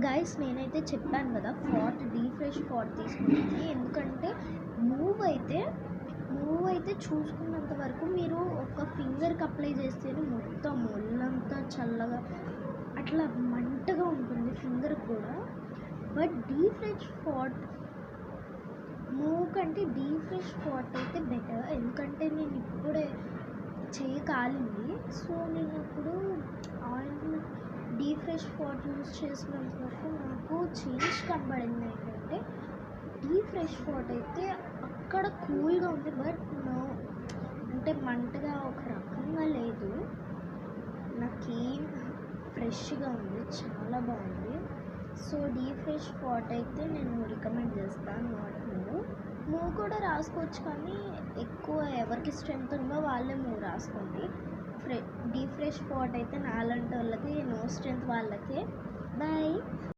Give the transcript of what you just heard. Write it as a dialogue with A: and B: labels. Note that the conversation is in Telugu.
A: గైస్ నేనైతే చెప్పాను కదా డీఫ్రెష్ ఫాట్ తీసుకున్నాను. ఎందుకంటే మూవ్ అయితే చూసుకున్నంత వరకు మీరు ఒక ఫింగర్కి అప్లై చేస్తేనే మొత్తం ఒళ్ళంతా చల్లగా అట్లా మంటగా ఉంటుంది ఫింగర్ కూడా. బట్ డీఫ్రెష్ ఫాట్ మూవ్ కంటే డీఫ్రెష్ ఫాట్ అయితే బెటర్. ఎందుకంటే నేను ఇప్పుడే చేయి కాలింది, సో నేను ఇప్పుడు ఆయిల్ డీఫ్రెష్ ఫాట్ యూజ్ చేసినంత వరకు నాకు చేంజ్ కనబడింది. ఏంటంటే డీఫ్రెష్ ఫాట్ అయితే అక్కడ కూల్గా ఉంది, బట్ అంటే మంటగా ఒక రకంగా లేదు, నాకేం ఫ్రెష్గా ఉంది, చాలా బాగుంది. సో డీఫ్రెష్ ఫాట్ అయితే నేను రికమెండ్ చేస్తాను. నాట్ మూవ్ కూడా రాసుకోవచ్చు, కానీ ఎక్కువ ఎవరికి స్ట్రెంత్ ఉందో వాళ్ళే మూవ్ రాసుకోండి. డీఫ్రెష్ ఫాట్ అయితే నాలాంటి వాళ్ళకి, నో స్ట్రెంత్ వాళ్ళకే. బాయ్.